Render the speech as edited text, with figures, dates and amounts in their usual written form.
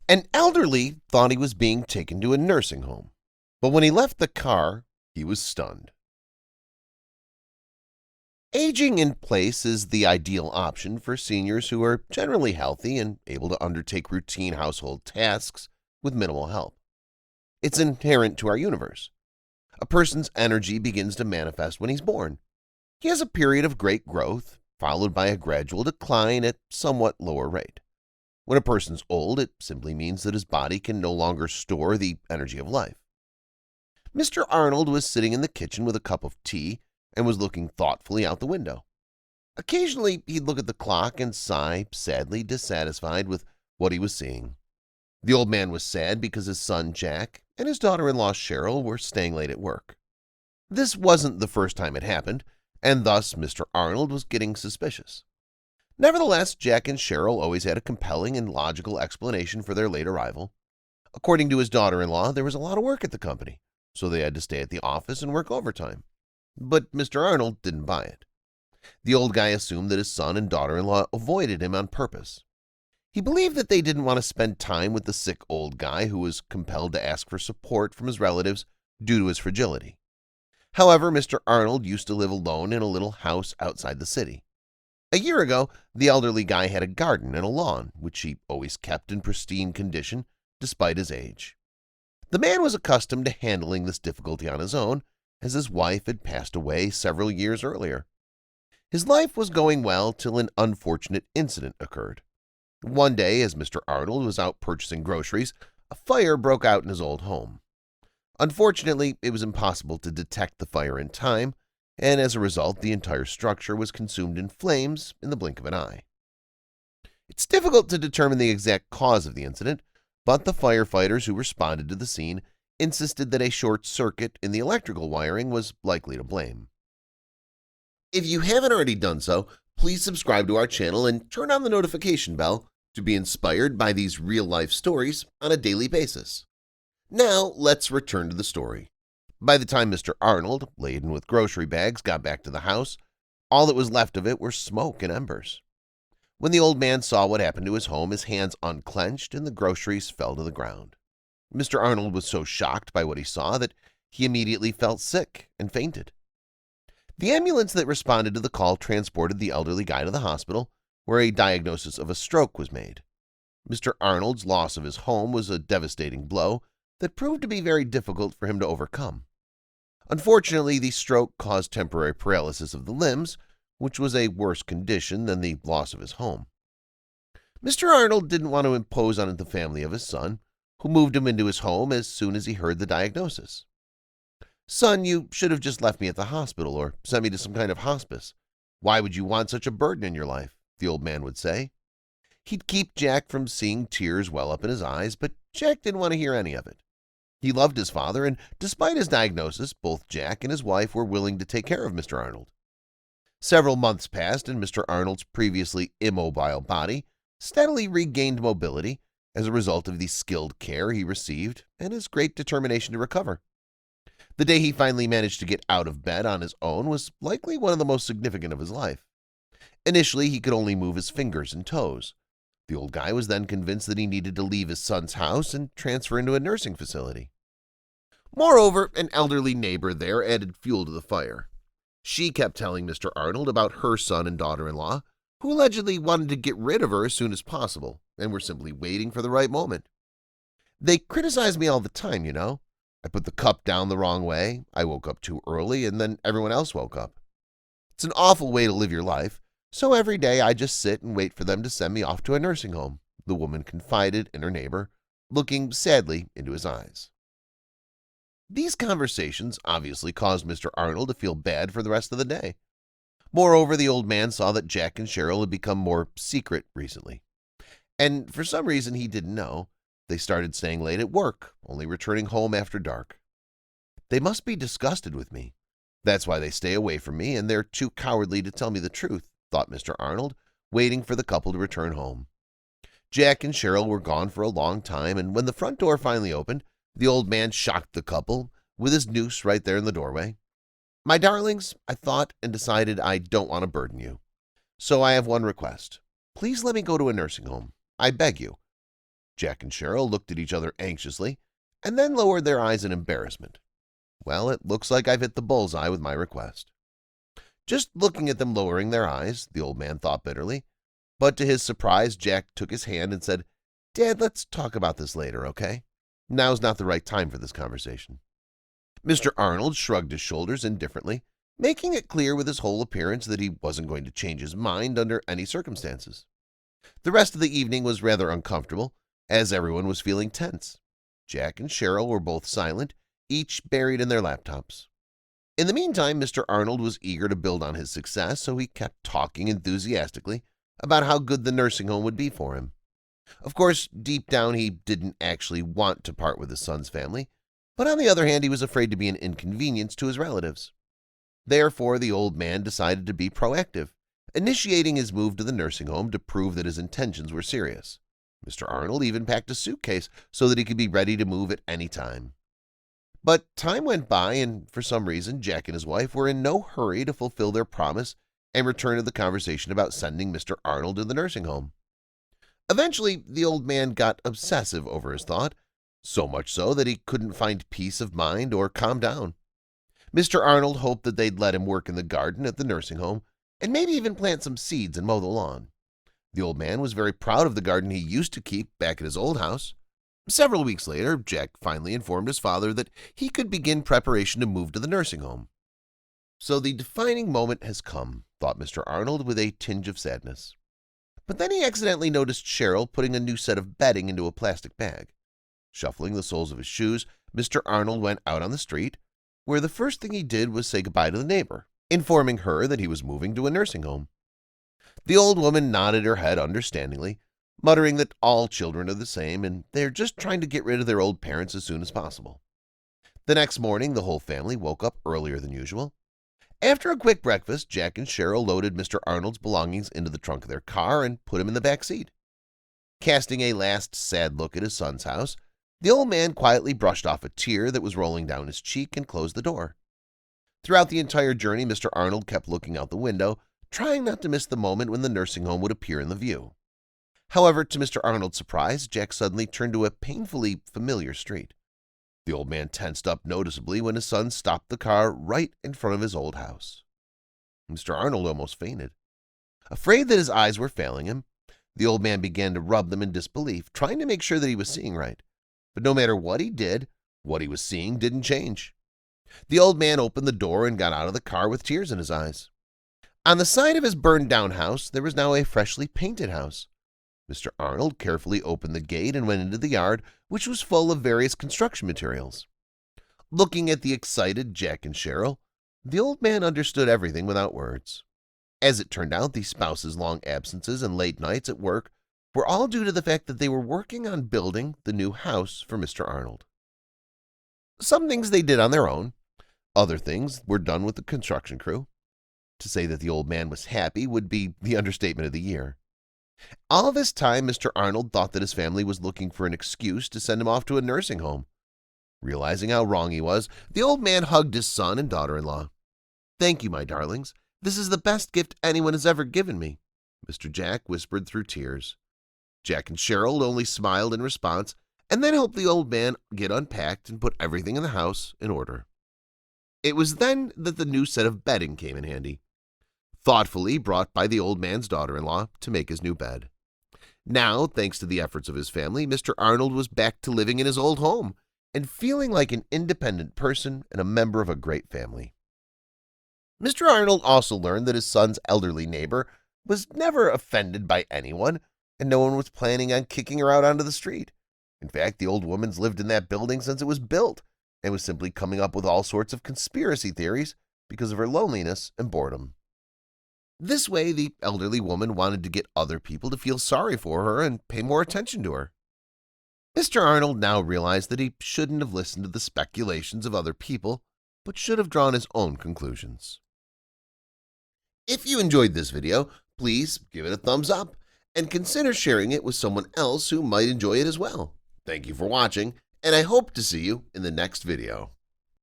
An elderly thought he was being taken to a nursing home, but when he left the car, he was stunned. Aging in place is the ideal option for seniors who are generally healthy and able to undertake routine household tasks with minimal help. It's inherent to our universe. A person's energy begins to manifest when he's born. He has a period of great growth, followed by a gradual decline at somewhat lower rate. When a person's old, it simply means that his body can no longer store the energy of life. Mr. Arnold was sitting in the kitchen with a cup of tea and was looking thoughtfully out the window. Occasionally, he'd look at the clock and sigh, sadly dissatisfied with what he was seeing. The old man was sad because his son Jack and his daughter-in-law Cheryl were staying late at work. This wasn't the first time it happened, and thus Mr. Arnold was getting suspicious. Nevertheless, Jack and Cheryl always had a compelling and logical explanation for their late arrival. According to his daughter-in-law, there was a lot of work at the company, so they had to stay at the office and work overtime. But Mr. Arnold didn't buy it. The old guy assumed that his son and daughter-in-law avoided him on purpose. He believed that they didn't want to spend time with the sick old guy who was compelled to ask for support from his relatives due to his fragility. However, Mr. Arnold used to live alone in a little house outside the city. A year ago, the elderly guy had a garden and a lawn, which he always kept in pristine condition despite his age. The man was accustomed to handling this difficulty on his own, as his wife had passed away several years earlier. His life was going well till an unfortunate incident occurred. One day, as Mr. Arnold was out purchasing groceries, a fire broke out in his old home. Unfortunately, it was impossible to detect the fire in time, and as a result, the entire structure was consumed in flames in the blink of an eye. It's difficult to determine the exact cause of the incident, but the firefighters who responded to the scene insisted that a short circuit in the electrical wiring was likely to blame. If you haven't already done so, please subscribe to our channel and turn on the notification bell to be inspired by these real-life stories on a daily basis. Now, let's return to the story. By the time Mr. Arnold, laden with grocery bags, got back to the house, all that was left of it were smoke and embers. When the old man saw what happened to his home, his hands unclenched and the groceries fell to the ground. Mr. Arnold was so shocked by what he saw that he immediately felt sick and fainted. The ambulance that responded to the call transported the elderly guy to the hospital, where a diagnosis of a stroke was made. Mr. Arnold's loss of his home was a devastating blow that proved to be very difficult for him to overcome. Unfortunately, the stroke caused temporary paralysis of the limbs, which was a worse condition than the loss of his home. Mr. Arnold didn't want to impose on the family of his son, who moved him into his home as soon as he heard the diagnosis. "Son, you should have just left me at the hospital or sent me to some kind of hospice. Why would you want such a burden in your life?" the old man would say. He'd keep Jack from seeing tears well up in his eyes, but Jack didn't want to hear any of it. He loved his father, and despite his diagnosis, both Jack and his wife were willing to take care of Mr. Arnold. Several months passed, and Mr. Arnold's previously immobile body steadily regained mobility as a result of the skilled care he received and his great determination to recover. The day he finally managed to get out of bed on his own was likely one of the most significant of his life. Initially, he could only move his fingers and toes. The old guy was then convinced that he needed to leave his son's house and transfer into a nursing facility. Moreover, an elderly neighbor there added fuel to the fire. She kept telling Mr. Arnold about her son and daughter-in-law, who allegedly wanted to get rid of her as soon as possible and were simply waiting for the right moment. "They criticize me all the time, you know. I put the cup down the wrong way, I woke up too early, and then everyone else woke up. It's an awful way to live your life, so every day I just sit and wait for them to send me off to a nursing home," the woman confided in her neighbor, looking sadly into his eyes. These conversations obviously caused Mr. Arnold to feel bad for the rest of the day. Moreover, the old man saw that Jack and Cheryl had become more secret recently. And for some reason he didn't know, they started staying late at work, only returning home after dark. "They must be disgusted with me. That's why they stay away from me, and they're too cowardly to tell me the truth," thought Mr. Arnold, waiting for the couple to return home. Jack and Cheryl were gone for a long time, and when the front door finally opened, the old man shocked the couple with his noose right there in the doorway. "My darlings, I thought and decided I don't want to burden you. So I have one request. Please let me go to a nursing home. I beg you. Jack and Cheryl looked at each other anxiously and then lowered their eyes in embarrassment. Well, it looks like I've hit the bullseye with my request. Just looking at them lowering their eyes, the old man thought bitterly. But to his surprise, Jack took his hand and said, "Dad, let's talk about this later, okay? Now's not the right time for this conversation." Mr. Arnold shrugged his shoulders indifferently, making it clear with his whole appearance that he wasn't going to change his mind under any circumstances. The rest of the evening was rather uncomfortable, as everyone was feeling tense. Jack and Cheryl were both silent, each buried in their laptops. In the meantime, Mr. Arnold was eager to build on his success, so he kept talking enthusiastically about how good the nursing home would be for him. Of course, deep down he didn't actually want to part with his son's family, but on the other hand he was afraid to be an inconvenience to his relatives. Therefore, the old man decided to be proactive, initiating his move to the nursing home to prove that his intentions were serious. Mr. Arnold even packed a suitcase so that he could be ready to move at any time. But time went by, and for some reason, Jack and his wife were in no hurry to fulfill their promise and return to the conversation about sending Mr. Arnold to the nursing home. Eventually, the old man got obsessive over his thought, so much so that he couldn't find peace of mind or calm down. Mr. Arnold hoped that they'd let him work in the garden at the nursing home and maybe even plant some seeds and mow the lawn. The old man was very proud of the garden he used to keep back at his old house. Several weeks later, Jack finally informed his father that he could begin preparation to move to the nursing home. So the defining moment has come, thought Mr. Arnold with a tinge of sadness. But then he accidentally noticed Cheryl putting a new set of bedding into a plastic bag. Shuffling the soles of his shoes, Mr. Arnold went out on the street, where the first thing he did was say goodbye to the neighbor, informing her that he was moving to a nursing home. The old woman nodded her head understandingly, muttering that all children are the same and they're just trying to get rid of their old parents as soon as possible. The next morning, the whole family woke up earlier than usual. After a quick breakfast, Jack and Cheryl loaded Mr. Arnold's belongings into the trunk of their car and put him in the back seat. Casting a last sad look at his son's house, the old man quietly brushed off a tear that was rolling down his cheek and closed the door. Throughout the entire journey, Mr. Arnold kept looking out the window, trying not to miss the moment when the nursing home would appear in the view. However, to Mr. Arnold's surprise, Jack suddenly turned to a painfully familiar street. The old man tensed up noticeably when his son stopped the car right in front of his old house. Mr. Arnold almost fainted. Afraid that his eyes were failing him, the old man began to rub them in disbelief, trying to make sure that he was seeing right. But no matter what he did, what he was seeing didn't change. The old man opened the door and got out of the car with tears in his eyes. On the side of his burned-down house, there was now a freshly painted house. Mr. Arnold carefully opened the gate and went into the yard, which was full of various construction materials. Looking at the excited Jack and Cheryl, the old man understood everything without words. As it turned out, the spouse's long absences and late nights at work were all due to the fact that they were working on building the new house for Mr. Arnold. Some things they did on their own. Other things were done with the construction crew. To say that the old man was happy would be the understatement of the year. All this time, Mr. Arnold thought that his family was looking for an excuse to send him off to a nursing home. Realizing how wrong he was, the old man hugged his son and daughter-in-law. "Thank you, my darlings. This is the best gift anyone has ever given me," Mr. Jack whispered through tears. Jack and Cheryl only smiled in response and then helped the old man get unpacked and put everything in the house in order. It was then that the new set of bedding came in handy, thoughtfully brought by the old man's daughter-in-law to make his new bed. Now, thanks to the efforts of his family, Mr. Arnold was back to living in his old home and feeling like an independent person and a member of a great family. Mr. Arnold also learned that his son's elderly neighbor was never offended by anyone, and no one was planning on kicking her out onto the street. In fact, the old woman's lived in that building since it was built and was simply coming up with all sorts of conspiracy theories because of her loneliness and boredom. This way, the elderly woman wanted to get other people to feel sorry for her and pay more attention to her. Mr. Arnold now realized that he shouldn't have listened to the speculations of other people, but should have drawn his own conclusions. If you enjoyed this video, please give it a thumbs up and consider sharing it with someone else who might enjoy it as well. Thank you for watching, and I hope to see you in the next video.